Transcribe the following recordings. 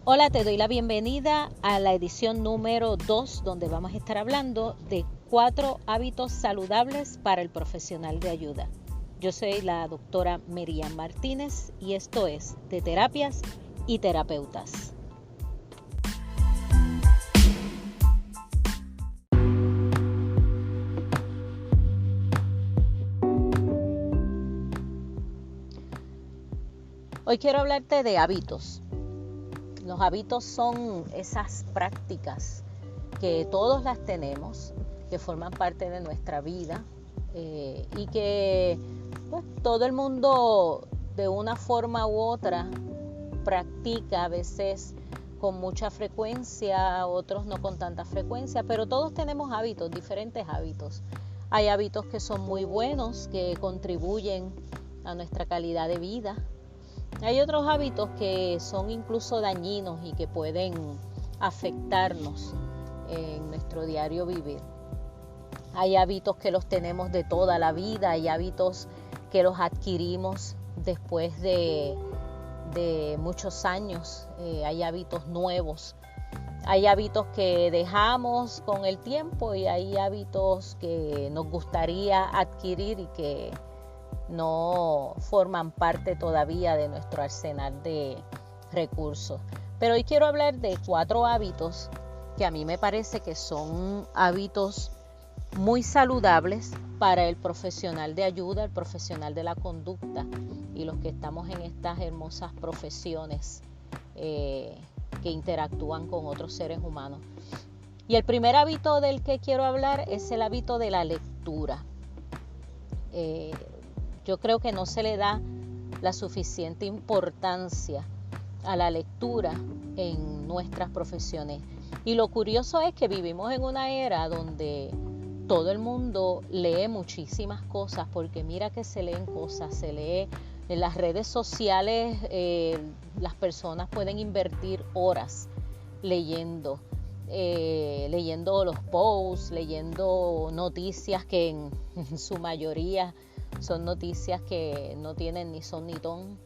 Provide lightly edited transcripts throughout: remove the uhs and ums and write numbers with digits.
Hola, te doy la bienvenida a la edición número 2, donde vamos a estar hablando de 4 hábitos saludables para el profesional de ayuda. Yo soy la doctora Miriam Martínez y esto es de Terapias y Terapeutas. Hoy quiero hablarte de hábitos. Los hábitos son esas prácticas que todos las tenemos, que forman parte de nuestra vida y que todo el mundo de una forma u otra practica, a veces con mucha frecuencia, otros no con tanta frecuencia, pero todos tenemos hábitos, diferentes hábitos. Hay hábitos que son muy buenos, que contribuyen a nuestra calidad de vida. Hay otros hábitos que son incluso dañinos y que pueden afectarnos en nuestro diario vivir. Hay hábitos que los tenemos de toda la vida, hay hábitos que los adquirimos después de muchos años, hay hábitos nuevos, hay hábitos que dejamos con el tiempo y hay hábitos que nos gustaría adquirir y que no forman parte todavía de nuestro arsenal de recursos. Pero hoy quiero hablar de 4 hábitos que a mí me parece que son hábitos muy saludables para el profesional de ayuda, el profesional de la conducta y los que estamos en estas hermosas profesiones que interactúan con otros seres humanos. Y el primer hábito del que quiero hablar es el hábito de la lectura. Yo creo que no se le da la suficiente importancia a la lectura en nuestras profesiones. Y lo curioso es que vivimos en una era donde todo el mundo lee muchísimas cosas, porque mira que se leen cosas, se lee en las redes sociales, las personas pueden invertir horas leyendo los posts, leyendo noticias que en su mayoría son noticias que no tienen ni son ni ton,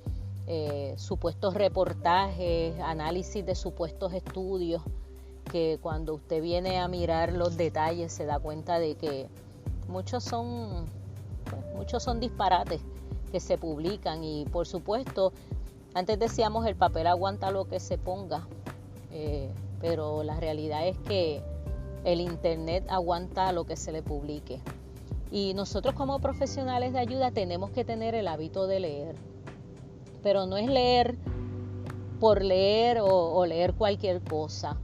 supuestos reportajes, análisis de supuestos estudios, que cuando usted viene a mirar los detalles se da cuenta de que muchos son disparates que se publican. Y por supuesto, antes decíamos el papel aguanta lo que se ponga, pero la realidad es que el internet aguanta lo que se le publique. Y nosotros como profesionales de ayuda tenemos que tener el hábito de leer, pero no es leer por leer o leer cualquier cosa.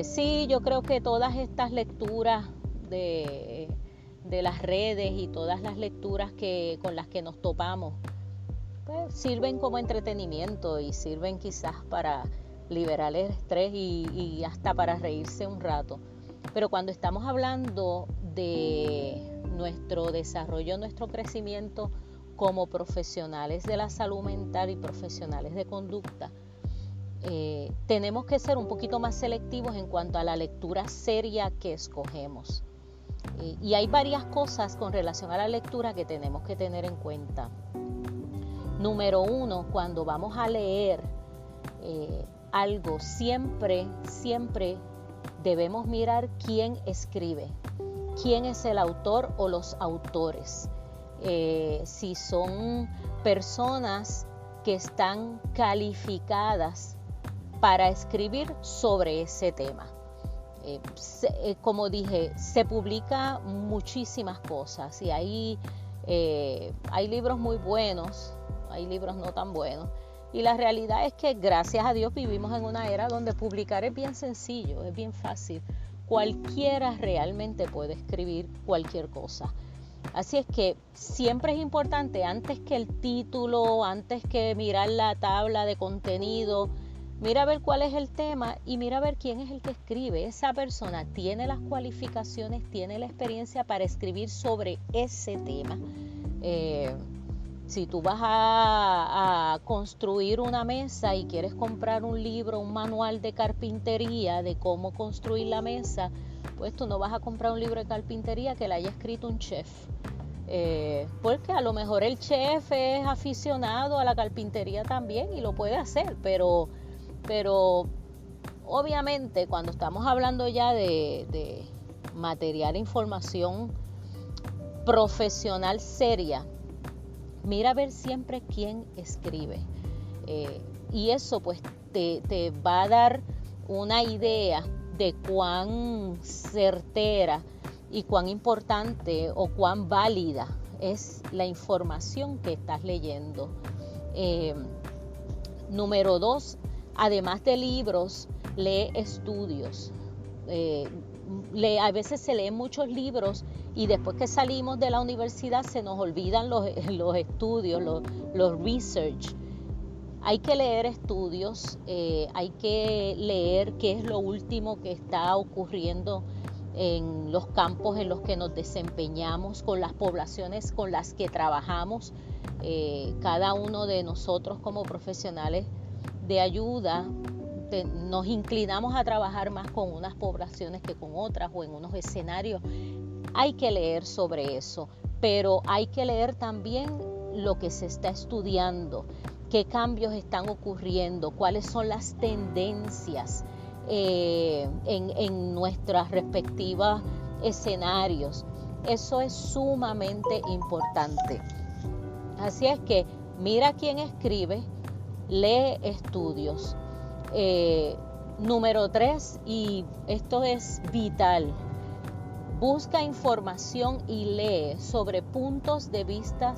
Sí, yo creo que todas estas lecturas de las redes y todas las lecturas con las que nos topamos, pues sirven como entretenimiento y sirven quizás para liberar el estrés y hasta para reírse un rato. Pero cuando estamos hablando de nuestro desarrollo, nuestro crecimiento como profesionales de la salud mental y profesionales de conducta, tenemos que ser un poquito más selectivos en cuanto a la lectura seria que escogemos. Y hay varias cosas con relación a la lectura que tenemos que tener en cuenta. Número 1, cuando vamos a leer algo, siempre debemos mirar quién escribe, quién es el autor o los autores. Si son personas que están calificadas para escribir sobre ese tema. Como dije, se publica muchísimas cosas y hay libros muy buenos, hay libros no tan buenos. Y la realidad es que gracias a Dios vivimos en una era donde publicar es bien sencillo, es bien fácil. Cualquiera realmente puede escribir cualquier cosa. Así es que siempre es importante, antes que el título, antes que mirar la tabla de contenido, mira a ver cuál es el tema y mira a ver quién es el que escribe. Esa persona tiene las cualificaciones, tiene la experiencia para escribir sobre ese tema. Si tú vas a construir una mesa y quieres comprar un libro, un manual de carpintería de cómo construir la mesa, pues tú no vas a comprar un libro de carpintería que le haya escrito un chef. Porque a lo mejor el chef es aficionado a la carpintería también y lo puede hacer, pero Pero obviamente cuando estamos hablando ya de material e información profesional seria, mira a ver siempre quién escribe. Y eso pues te va a dar una idea de cuán certera y cuán importante o cuán válida es la información que estás leyendo. Número 2, además de libros, lee estudios. A veces se leen muchos libros y después que salimos de la universidad se nos olvidan los estudios, los research. Hay que leer estudios, hay que leer qué es lo último que está ocurriendo en los campos en los que nos desempeñamos, con las poblaciones con las que trabajamos. Cada uno de nosotros como profesionales de ayuda nos inclinamos a trabajar más con unas poblaciones que con otras o en unos escenarios. Hay que leer sobre eso, pero hay que leer también lo que se está estudiando, qué cambios están ocurriendo, cuáles son las tendencias en nuestros respectivos escenarios. Eso es sumamente importante. Así es que mira quién escribe, lee estudios. Número 3, y esto es vital, busca información y lee sobre puntos de vista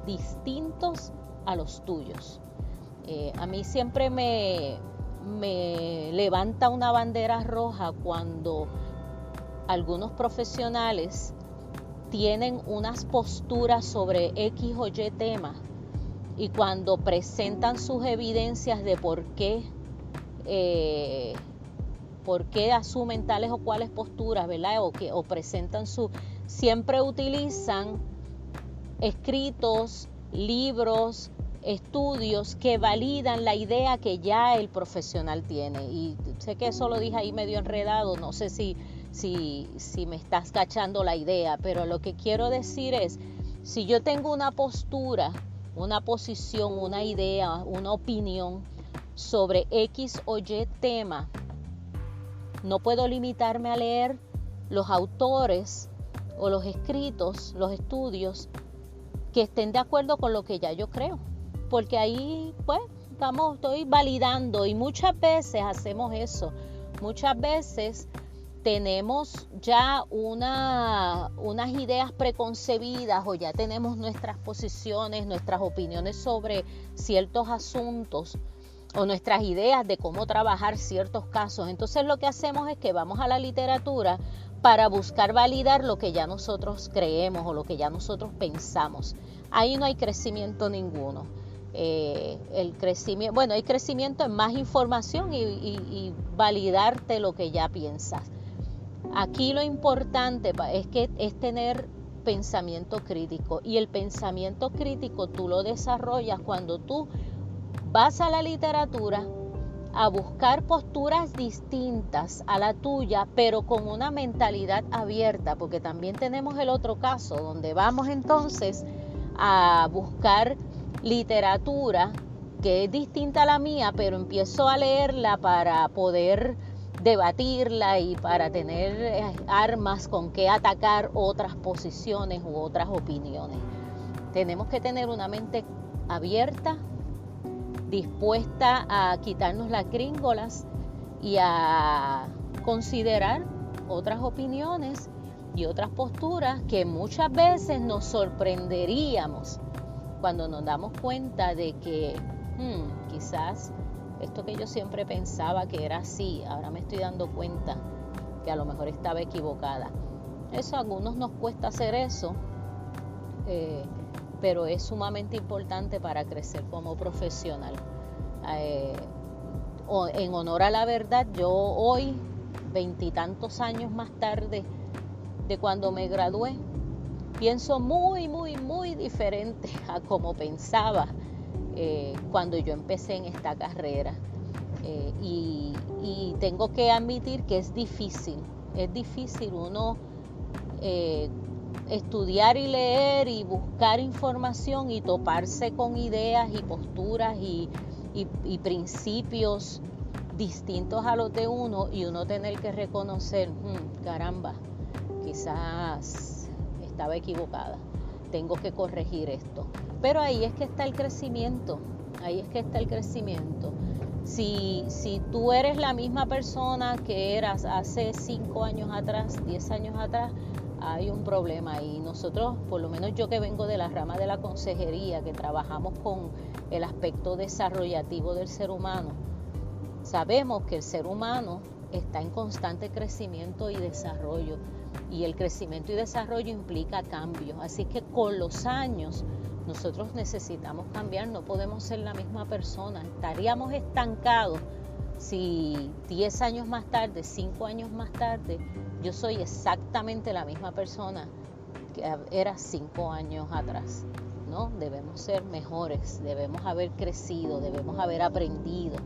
distintos a los tuyos. A mí siempre me levanta una bandera roja cuando algunos profesionales tienen unas posturas sobre X o Y tema y cuando presentan sus evidencias de por qué asumen tales o cuales posturas, ¿verdad? O presentan siempre utilizan escritos, libros, estudios que validan la idea que ya el profesional tiene. Y sé que eso lo dije ahí medio enredado, no sé si me estás cachando la idea, pero lo que quiero decir es, si yo tengo una postura, una posición, una idea, una opinión sobre X o Y tema, no puedo limitarme a leer los autores o los escritos, los estudios que estén de acuerdo con lo que ya yo creo, porque ahí pues estoy validando y muchas veces hacemos eso. Muchas veces tenemos ya unas ideas preconcebidas o ya tenemos nuestras posiciones, nuestras opiniones sobre ciertos asuntos o nuestras ideas de cómo trabajar ciertos casos. Entonces lo que hacemos es que vamos a la literatura para buscar validar lo que ya nosotros creemos o lo que ya nosotros pensamos. Ahí no hay crecimiento ninguno. Hay crecimiento en más información y validarte lo que ya piensas. Aquí lo importante es tener pensamiento crítico, y el pensamiento crítico tú lo desarrollas cuando tú vas a la literatura a buscar posturas distintas a la tuya, pero con una mentalidad abierta, porque también tenemos el otro caso, donde vamos entonces a buscar literatura que es distinta a la mía, pero empiezo a leerla para poder debatirla y para tener armas con que atacar otras posiciones u otras opiniones. Tenemos que tener una mente abierta, dispuesta a quitarnos las gringolas y a considerar otras opiniones y otras posturas que muchas veces nos sorprenderíamos cuando nos damos cuenta de que quizás esto que yo siempre pensaba que era así, ahora me estoy dando cuenta que a lo mejor estaba equivocada. Eso a algunos nos cuesta hacer eso, pero es sumamente importante para crecer como profesional. En honor a la verdad, yo hoy, 20 y tantos años más tarde de cuando me gradué, pienso muy, muy, muy diferente a como pensaba cuando yo empecé en esta carrera. Y tengo que admitir que es difícil uno estudiar y leer y buscar información y toparse con ideas y posturas y principios distintos a los de uno y uno tener que reconocer, caramba, quizás estaba equivocada, tengo que corregir esto. Pero ahí es que está el crecimiento, Si tú eres la misma persona que eras hace 5 años atrás, 10 años atrás, hay un problema. Y nosotros, por lo menos yo que vengo de la rama de la consejería, que trabajamos con el aspecto desarrollativo del ser humano, sabemos que el ser humano está en constante crecimiento y desarrollo. Y el crecimiento y desarrollo implica cambios. Así que con los años nosotros necesitamos cambiar, no podemos ser la misma persona. Estaríamos estancados si 10 años más tarde, 5 años más tarde, yo soy exactamente la misma persona que era 5 años atrás. ¿No? Debemos ser mejores, debemos haber crecido, debemos haber aprendido,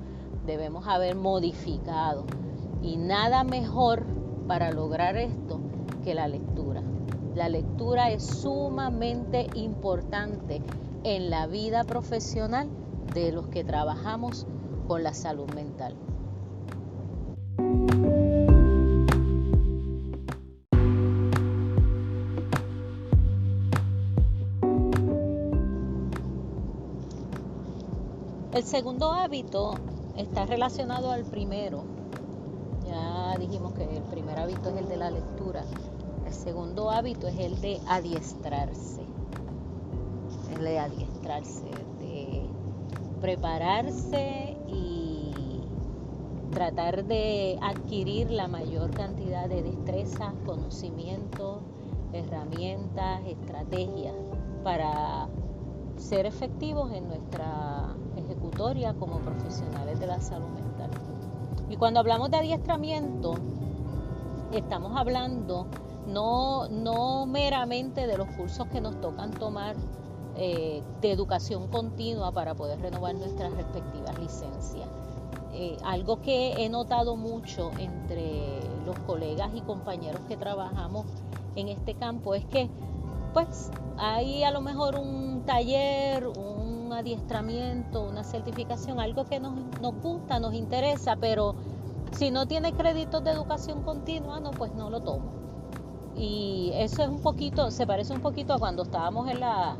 debemos haber modificado. Y nada mejor para lograr esto que la lectura. La lectura es sumamente importante en la vida profesional de los que trabajamos con la salud mental. El segundo hábito está relacionado al primero. Ya dijimos que el primer hábito es el de la lectura. El segundo hábito es el de adiestrarse. De prepararse y tratar de adquirir la mayor cantidad de destrezas, conocimientos, herramientas, estrategias para ser efectivos en nuestra ejecutoria como profesionales de la salud mental. Y cuando hablamos de adiestramiento, estamos hablando no meramente de los cursos que nos tocan tomar de educación continua para poder renovar nuestras respectivas licencias. Algo que he notado mucho entre los colegas y compañeros que trabajamos en este campo es que pues hay a lo mejor un taller, un adiestramiento, una certificación, algo que nos gusta, nos interesa, pero si no tiene créditos de educación continua, pues no lo tomo. Y eso es se parece un poquito a cuando estábamos en la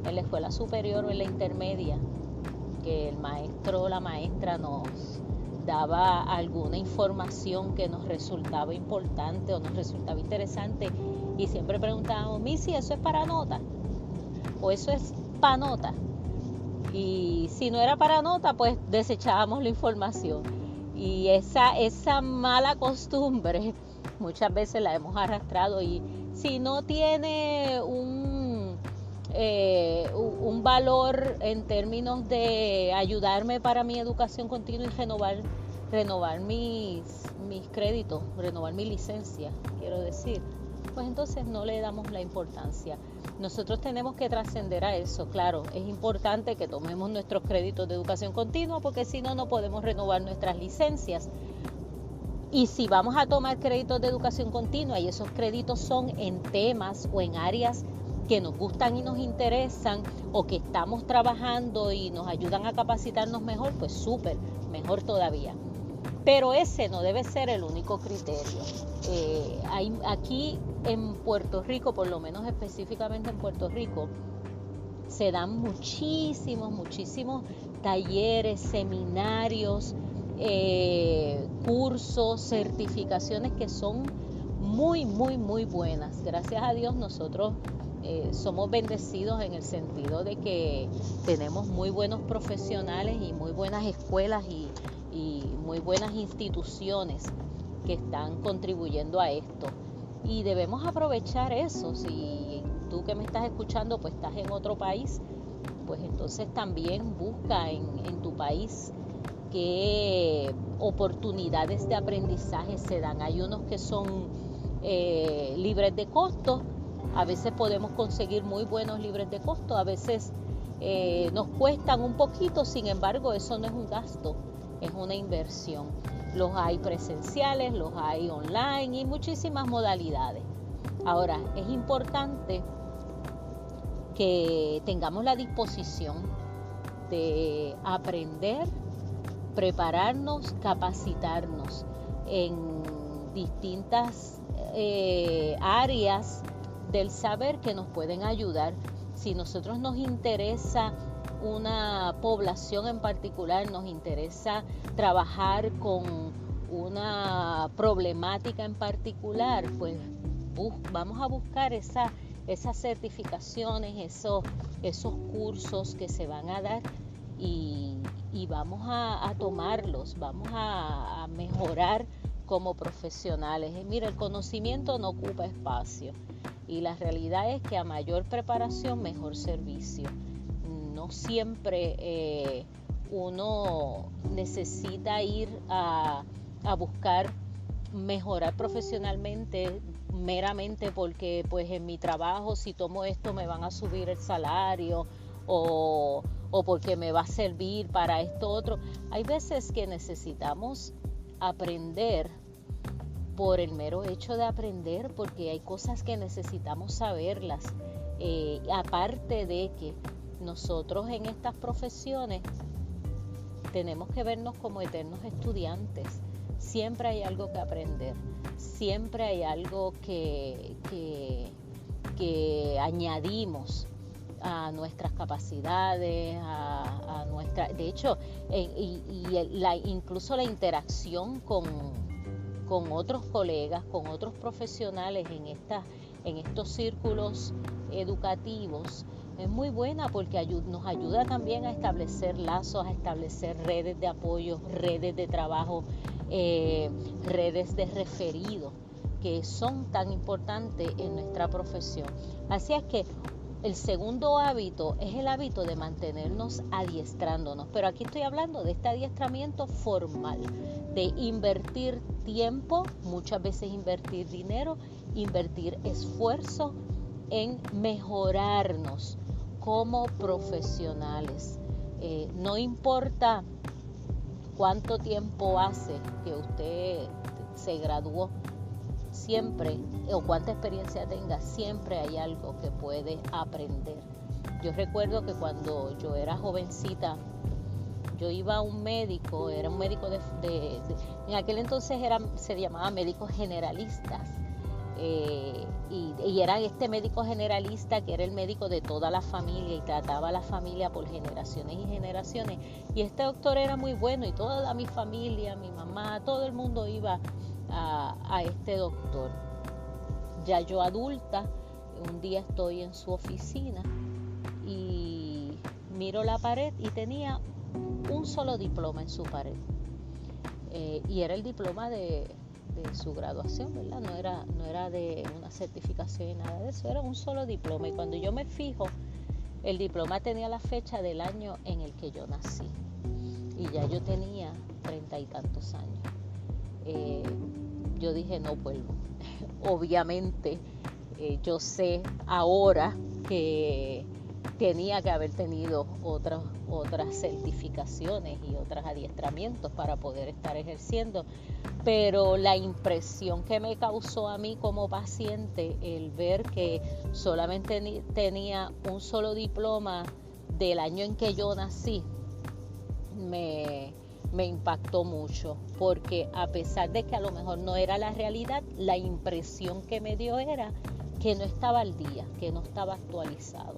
escuela superior o en la intermedia, que el maestro o la maestra nos daba alguna información que nos resultaba importante o nos resultaba interesante y siempre preguntábamos, Missy, ¿eso es para nota? ¿O eso es para nota? Y si no era para nota, pues desechábamos la información. Y esa mala costumbre muchas veces la hemos arrastrado, y si no tiene un valor en términos de ayudarme para mi educación continua y renovar mis créditos, renovar mi licencia, quiero decir, pues entonces no le damos la importancia. Nosotros tenemos que trascender a eso. Claro, es importante que tomemos nuestros créditos de educación continua porque si no, no podemos renovar nuestras licencias. Y si vamos a tomar créditos de educación continua y esos créditos son en temas o en áreas que nos gustan y nos interesan o que estamos trabajando y nos ayudan a capacitarnos mejor, pues súper, mejor todavía. Pero ese no debe ser el único criterio. Aquí en Puerto Rico, por lo menos específicamente en Puerto Rico, se dan muchísimos talleres, seminarios, cursos, certificaciones que son muy buenas. Gracias a Dios nosotros somos bendecidos en el sentido de que tenemos muy buenos profesionales y muy buenas escuelas y muy buenas instituciones que están contribuyendo a esto. Y debemos aprovechar eso. Si tú que me estás escuchando pues estás en otro país, pues entonces también busca en tu país qué oportunidades de aprendizaje se dan. Hay unos que son libres de costo. A veces podemos conseguir muy buenos libres de costo, a veces nos cuestan un poquito, sin embargo eso no es un gasto, es una inversión. Los hay presenciales, los hay online y muchísimas modalidades. Ahora, es importante que tengamos la disposición de aprender, prepararnos, capacitarnos en distintas áreas del saber que nos pueden ayudar. Si nosotros nos interesa una población en particular, nos interesa trabajar con una problemática en particular, pues vamos a buscar esas certificaciones, esos cursos que se van a dar y vamos a tomarlos, vamos a mejorar como profesionales. Mira, el conocimiento no ocupa espacio y la realidad es que a mayor preparación, mejor servicio. No siempre uno necesita ir a buscar mejorar profesionalmente meramente porque pues en mi trabajo si tomo esto me van a subir el salario o porque me va a servir para esto otro. Hay veces que necesitamos aprender por el mero hecho de aprender, porque hay cosas que necesitamos saberlas. Aparte de que nosotros en estas profesiones tenemos que vernos como eternos estudiantes. Siempre hay algo que aprender, siempre hay algo que añadimos a nuestras capacidades, a nuestra, de hecho, incluso la interacción con otros colegas, con otros profesionales en estos círculos educativos es muy buena porque nos ayuda también a establecer lazos, a establecer redes de apoyo, redes de trabajo, redes de referido, que son tan importantes en nuestra profesión. Así es que el segundo hábito es el hábito de mantenernos adiestrándonos, pero aquí estoy hablando de este adiestramiento formal, de invertir tiempo, muchas veces invertir dinero, invertir esfuerzo en mejorarnos como profesionales. No importa cuánto tiempo hace que usted se graduó, siempre, o cuánta experiencia tenga, siempre hay algo que puede aprender. Yo recuerdo que cuando yo era jovencita, yo iba a un médico, era un médico en aquel entonces se llamaba médicos generalistas, y era este médico generalista que era el médico de toda la familia y trataba a la familia por generaciones y generaciones, y este doctor era muy bueno y toda mi familia, mi mamá, todo el mundo iba a este doctor. Ya yo adulta, un día estoy en su oficina y miro la pared y tenía un solo diploma en su pared, y era el diploma de su graduación, ¿verdad? No era de una certificación y nada de eso, era un solo diploma, y cuando yo me fijo, el diploma tenía la fecha del año en el que yo nací y ya yo tenía 30 y tantos años. Yo dije, no vuelvo. Obviamente, yo sé ahora que tenía que haber tenido otras certificaciones y otros adiestramientos para poder estar ejerciendo, pero la impresión que me causó a mí como paciente el ver que solamente tenía un solo diploma del año en que yo nací, me impactó mucho, porque a pesar de que a lo mejor no era la realidad, la impresión que me dio era que no estaba al día, que no estaba actualizado.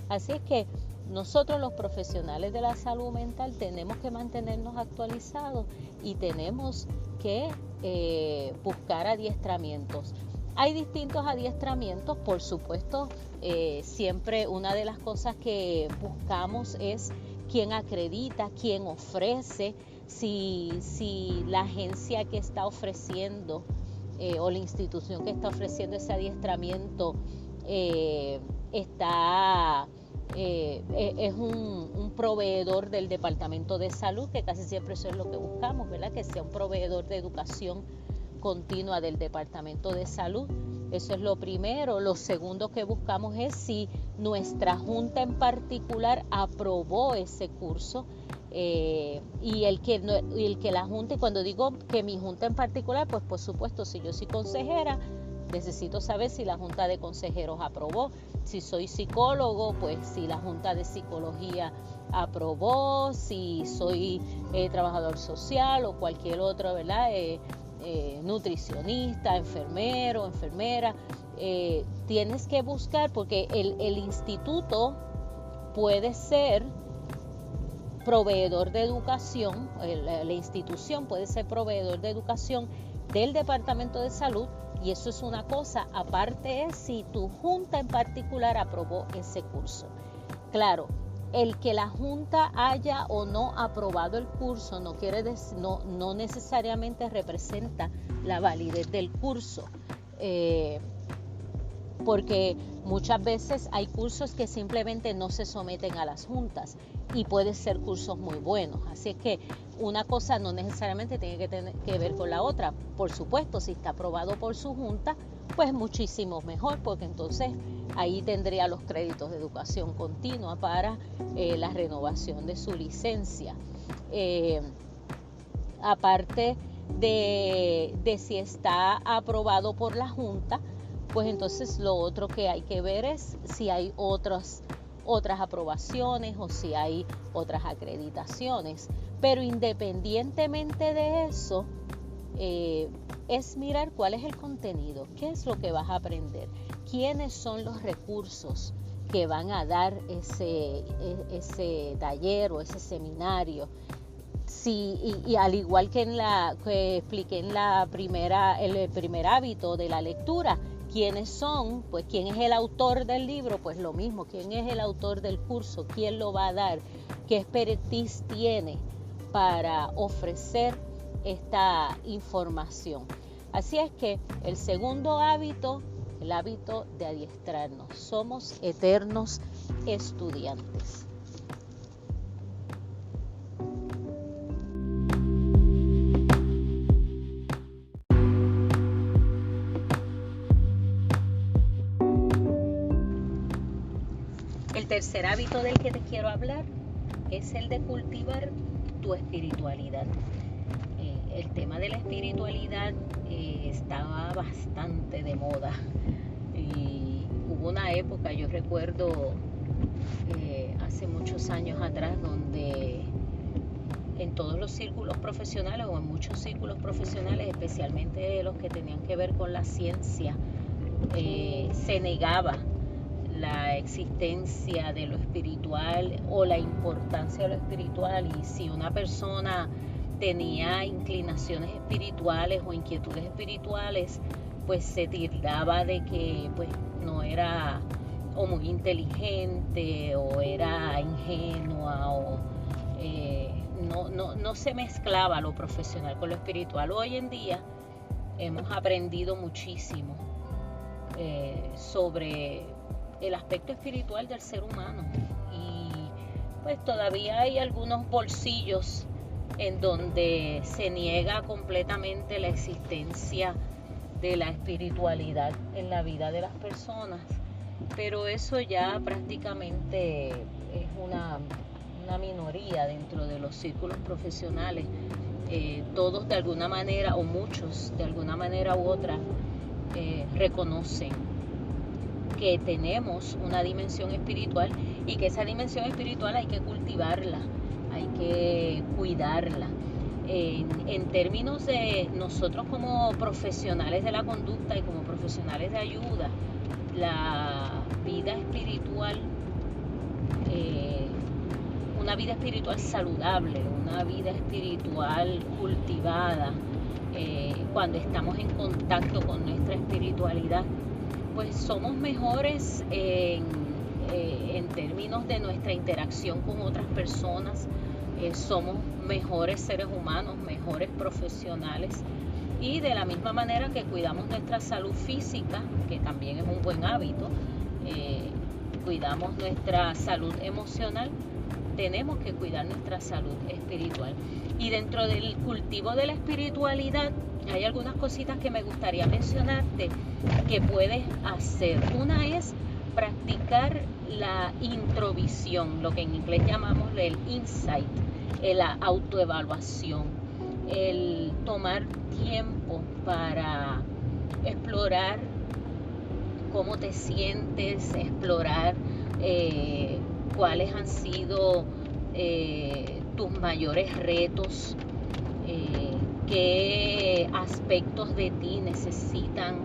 Así es que nosotros los profesionales de la salud mental tenemos que mantenernos actualizados y tenemos que buscar adiestramientos. Hay distintos adiestramientos, por supuesto, siempre una de las cosas que buscamos es quién acredita, quién ofrece, si la agencia que está ofreciendo o la institución que está ofreciendo ese adiestramiento es un proveedor del Departamento de Salud, que casi siempre eso es lo que buscamos, ¿verdad? Que sea un proveedor de educación continua del Departamento de Salud. Eso es lo primero. Lo segundo que buscamos es si nuestra junta en particular aprobó ese curso, y el que la junta, y cuando digo que mi junta en particular, pues por supuesto, si yo soy consejera, necesito saber si la junta de consejeros aprobó. Si soy psicólogo, pues si la Junta de Psicología aprobó, si soy trabajador social o cualquier otro, ¿verdad? Nutricionista, enfermero, enfermera, tienes que buscar, porque el instituto puede ser proveedor de educación, la institución puede ser proveedor de educación del Departamento de Salud, y eso es una cosa. Aparte es si tu junta en particular aprobó ese curso. Claro, el que la junta haya o no aprobado el curso no necesariamente representa la validez del curso, porque muchas veces hay cursos que simplemente no se someten a las juntas y pueden ser cursos muy buenos. Así es que una cosa no necesariamente tiene que tener que ver con la otra. Por supuesto, si está aprobado por su junta, pues muchísimo mejor, porque entonces ahí tendría los créditos de educación continua para la renovación de su licencia. Aparte de si está aprobado por la junta, pues entonces lo otro que hay que ver es si hay otras aprobaciones o si hay otras acreditaciones. Pero independientemente de eso, es mirar cuál es el contenido, qué es lo que vas a aprender, quiénes son los recursos que van a dar ese taller o ese seminario. Y al igual que que expliqué en el primer hábito de la lectura, ¿quiénes son? Pues ¿quién es el autor del libro? Pues lo mismo, ¿quién es el autor del curso? ¿Quién lo va a dar? ¿Qué expertise tiene para ofrecer esta información? Así es que el segundo hábito, el hábito de adiestrarnos. Somos eternos estudiantes. El tercer hábito del que te quiero hablar es el de cultivar tu espiritualidad. El tema de la espiritualidad estaba bastante de moda, y hubo una época, yo recuerdo hace muchos años atrás, donde en todos los círculos profesionales o en muchos círculos profesionales, especialmente los que tenían que ver con la ciencia, se negaba la existencia de lo espiritual o la importancia de lo espiritual, y si una persona tenía inclinaciones espirituales o inquietudes espirituales, pues se tildaba de que pues no era o muy inteligente o era ingenua, o no se mezclaba lo profesional con lo espiritual. Hoy en día hemos aprendido muchísimo sobre el aspecto espiritual del ser humano, y pues todavía hay algunos bolsillos en donde se niega completamente la existencia de la espiritualidad en la vida de las personas, pero eso ya prácticamente es una minoría dentro de los círculos profesionales. Todos de alguna manera, o muchos de alguna manera u otra, reconocen que tenemos una dimensión espiritual, y que esa dimensión espiritual hay que cultivarla, hay que cuidarla. En términos de nosotros como profesionales de la conducta y como profesionales de ayuda, la vida espiritual, una vida espiritual saludable, una vida espiritual cultivada, cuando estamos en contacto con nuestra espiritualidad, pues somos mejores en términos de nuestra interacción con otras personas, somos mejores seres humanos, mejores profesionales, y de la misma manera que cuidamos nuestra salud física, que también es un buen hábito, cuidamos nuestra salud emocional, tenemos que cuidar nuestra salud espiritual. Y dentro del cultivo de la espiritualidad hay algunas cositas que me gustaría mencionarte que puedes hacer. Una es practicar la introvisión, lo que en inglés llamamos el insight, la autoevaluación, el tomar tiempo para explorar cómo te sientes, explorar cuáles han sido tus mayores retos, qué aspectos de ti necesitan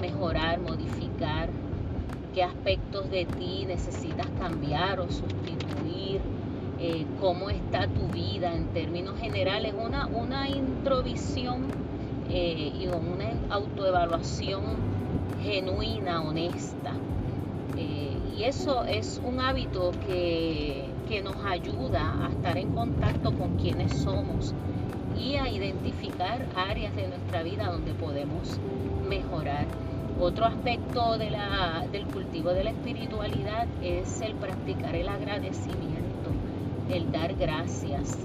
mejorar, modificar, qué aspectos de ti necesitas cambiar o sustituir, cómo está tu vida en términos generales, una introvisión y una autoevaluación genuina, honesta. Y eso es un hábito que nos ayuda a estar en contacto con quienes somos y a identificar áreas de nuestra vida donde podemos mejorar. Otro aspecto del cultivo de la espiritualidad es el practicar el agradecimiento, el dar gracias.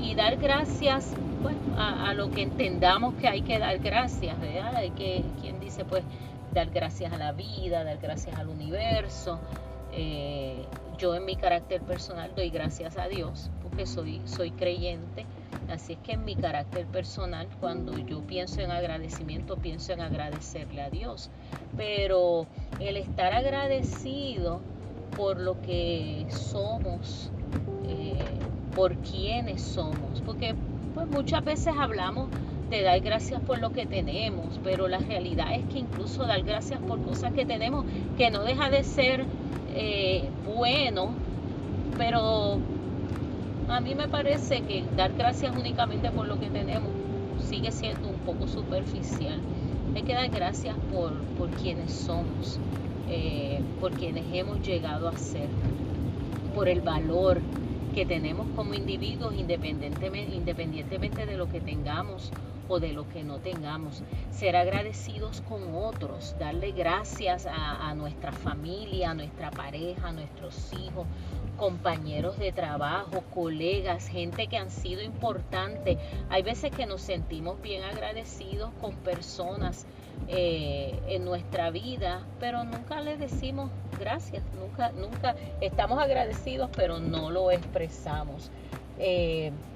Y dar gracias a lo que entendamos que hay que dar gracias, ¿verdad? Hay quien dice, pues, dar gracias a la vida, dar gracias al universo. Yo en mi carácter personal doy gracias a Dios porque soy creyente, así es que en mi carácter personal, cuando yo pienso en agradecimiento, pienso en agradecerle a Dios. Pero el estar agradecido por lo que somos, por quienes somos, porque pues muchas veces hablamos de dar gracias por lo que tenemos, pero la realidad es que incluso dar gracias por cosas que tenemos, que no deja de ser bueno, pero a mí me parece que dar gracias únicamente por lo que tenemos sigue siendo un poco superficial. Hay que dar gracias por quienes somos, por quienes hemos llegado a ser, por el valor que tenemos como individuos independientemente de lo que tengamos o de lo que no tengamos. Ser agradecidos con otros, darle gracias a nuestra familia, a nuestra pareja, a nuestros hijos, compañeros de trabajo, colegas, gente que han sido importantes. Hay veces que nos sentimos bien agradecidos con personas en nuestra vida, pero nunca les decimos gracias, nunca estamos agradecidos, pero no lo expresamos.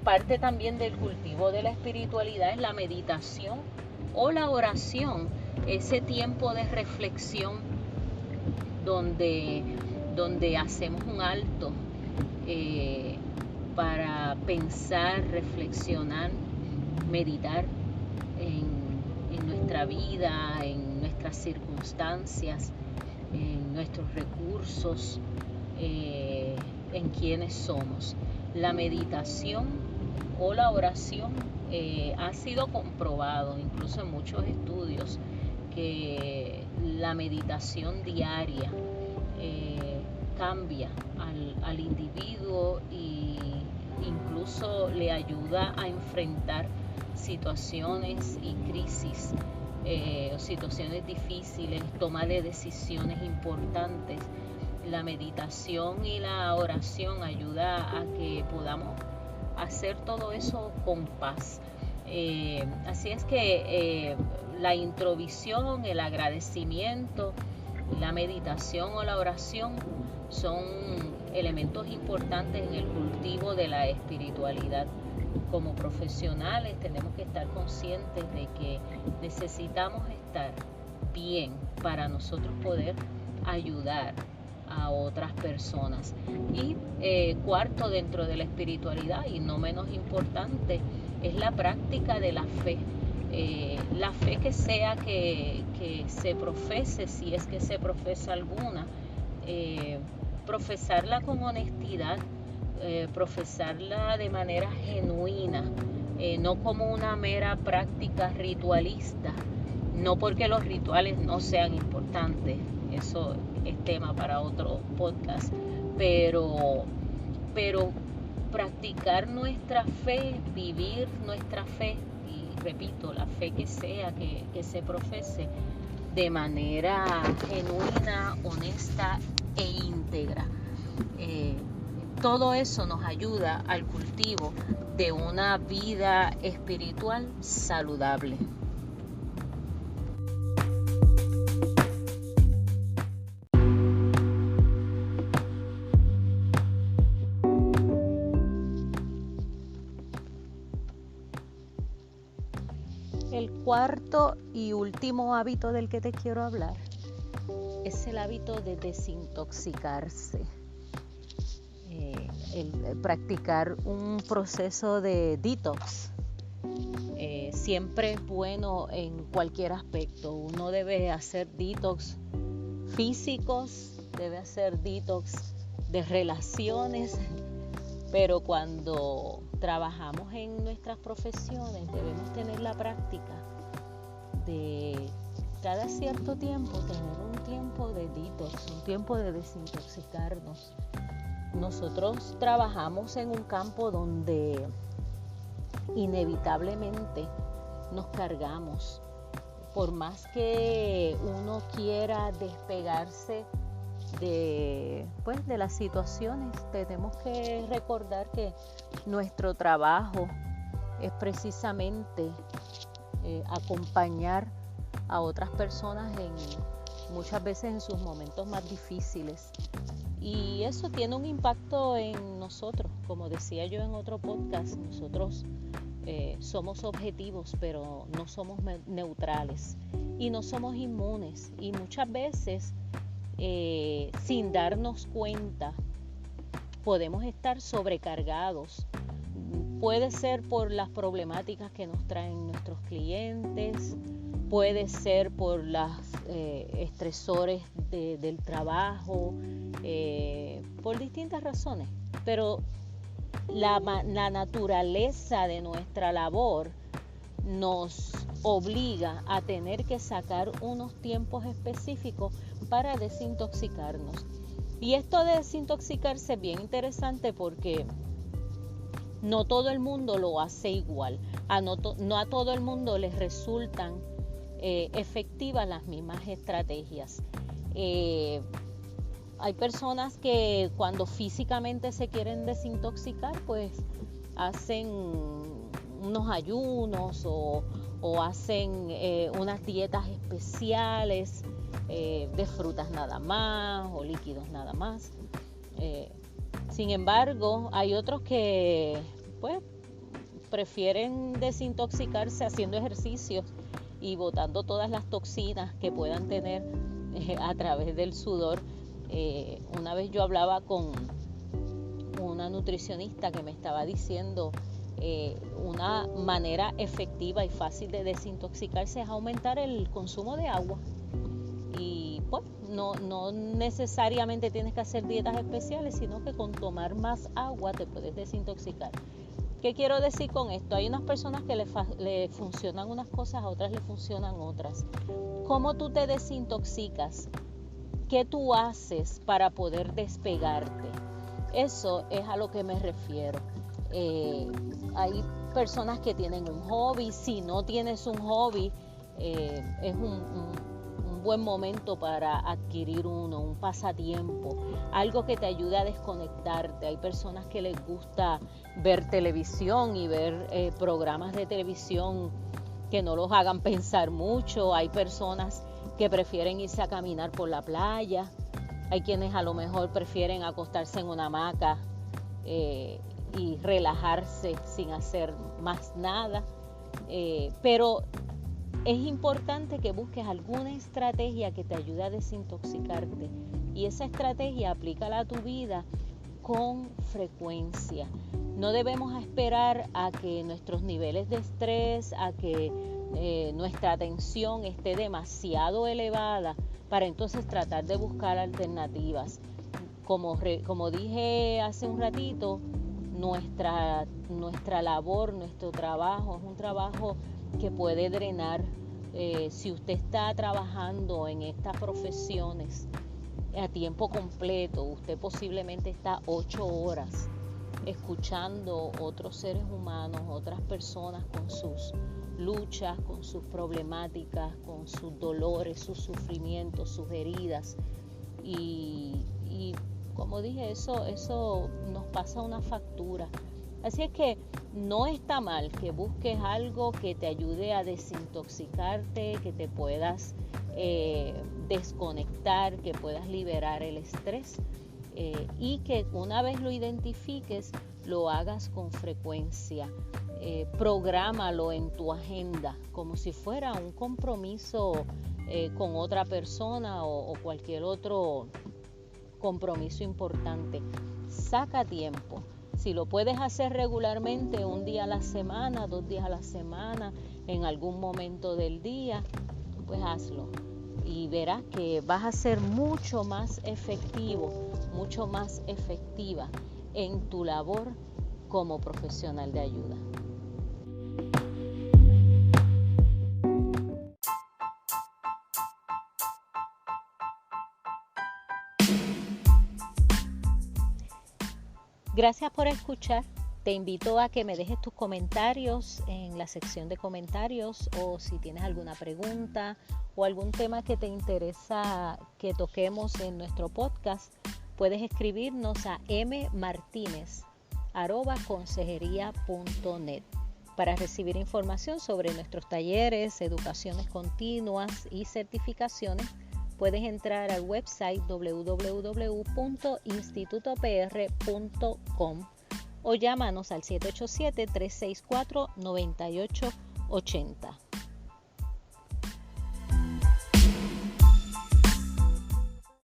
Parte también del cultivo de la espiritualidad es la meditación o la oración, ese tiempo de reflexión donde hacemos un alto para pensar, reflexionar, meditar en nuestra vida, en nuestras circunstancias, en nuestros recursos, en quienes somos. La meditación o la oración ha sido comprobado, incluso en muchos estudios, que la meditación diaria cambia al individuo e incluso le ayuda a enfrentar situaciones y crisis, situaciones difíciles, toma de decisiones importantes. La meditación y la oración ayuda a que podamos hacer todo eso con paz. Así es que la introvisión, el agradecimiento, la meditación o la oración son elementos importantes en el cultivo de la espiritualidad. Como profesionales tenemos que estar conscientes de que necesitamos estar bien para nosotros poder ayudar a otras personas. Y cuarto, dentro de la espiritualidad y no menos importante, es la práctica de la fe. La fe que sea que se profese, si es que se profesa alguna, profesarla con honestidad, profesarla de manera genuina, no como una mera práctica ritualista, no porque los rituales no sean importantes, eso es tema para otro podcast, pero practicar nuestra fe, vivir nuestra fe, y repito, la fe que sea que se profese de manera genuina, honesta e íntegra. Todo eso nos ayuda al cultivo de una vida espiritual saludable. El cuarto y último hábito del que te quiero hablar es el hábito de desintoxicarse. El practicar un proceso de detox siempre es bueno en cualquier aspecto. Uno debe hacer detox físicos, debe hacer detox de relaciones, pero cuando trabajamos en nuestras profesiones debemos tener la práctica de cada cierto tiempo tener un tiempo de detox, un tiempo de desintoxicarnos. Nosotros trabajamos en un campo donde inevitablemente nos cargamos. Por más que uno quiera despegarse de las situaciones, tenemos que recordar que nuestro trabajo es precisamente acompañar a otras personas muchas veces en sus momentos más difíciles. Y eso tiene un impacto en nosotros. Como decía yo en otro podcast, nosotros somos objetivos, pero no somos neutrales y no somos inmunes. Y muchas veces, sin darnos cuenta, podemos estar sobrecargados. Puede ser por las problemáticas que nos traen nuestros clientes, puede ser por los estresores del trabajo, por distintas razones, pero la naturaleza de nuestra labor nos obliga a tener que sacar unos tiempos específicos para desintoxicarnos. Y esto de desintoxicarse es bien interesante porque no todo el mundo lo hace igual. No a todo el mundo les resultan efectivas las mismas estrategias. Hay personas que cuando físicamente se quieren desintoxicar, pues hacen unos ayunos o hacen unas dietas especiales de frutas nada más o líquidos nada más. Sin embargo, hay otros que pues prefieren desintoxicarse haciendo ejercicios y botando todas las toxinas que puedan tener a través del sudor. Una vez yo hablaba con una nutricionista que me estaba diciendo una manera efectiva y fácil de desintoxicarse es aumentar el consumo de agua. Y pues no necesariamente tienes que hacer dietas especiales, sino que con tomar más agua te puedes desintoxicar. ¿Qué quiero decir con esto? Hay unas personas que le funcionan unas cosas, a otras le funcionan otras. ¿Cómo tú te desintoxicas? ¿Qué tú haces para poder despegarte? Eso es a lo que me refiero. Hay personas que tienen un hobby. Si no tienes un hobby, es un buen momento para adquirir un pasatiempo, algo que te ayude a desconectarte. Hay personas que les gusta ver televisión y ver programas de televisión que no los hagan pensar mucho. Hay personas que prefieren irse a caminar por la playa. Hay quienes a lo mejor prefieren acostarse en una hamaca y relajarse sin hacer más nada. Pero es importante que busques alguna estrategia que te ayude a desintoxicarte. Y esa estrategia aplícala a tu vida con frecuencia. No debemos esperar a que nuestros niveles de estrés, a que nuestra tensión esté demasiado elevada para entonces tratar de buscar alternativas. Como dije hace un ratito, nuestra labor, nuestro trabajo es un trabajo que puede drenar. Si usted está trabajando en estas profesiones a tiempo completo, usted posiblemente está 8 horas escuchando otros seres humanos, otras personas con sus luchas, con sus problemáticas, con sus dolores, sus sufrimientos, sus heridas. Y como dije, eso nos pasa una factura. Así es que no está mal que busques algo que te ayude a desintoxicarte, que te puedas desconectar, que puedas liberar el estrés y que una vez lo identifiques, lo hagas con frecuencia. Prográmalo en tu agenda como si fuera un compromiso con otra persona o cualquier otro compromiso importante. Saca tiempo. Si lo puedes hacer regularmente, un día a la semana, 2 días a la semana, en algún momento del día, pues hazlo. Y verás que vas a ser mucho más efectivo, mucho más efectiva en tu labor como profesional de ayuda. Gracias por escuchar. Te invito a que me dejes tus comentarios en la sección de comentarios, o si tienes alguna pregunta o algún tema que te interesa que toquemos en nuestro podcast, puedes escribirnos a mmartinez@consejería.net para recibir información sobre nuestros talleres, educaciones continuas y certificaciones. Puedes entrar al website www.institutopr.com o llámanos al 787-364-9880.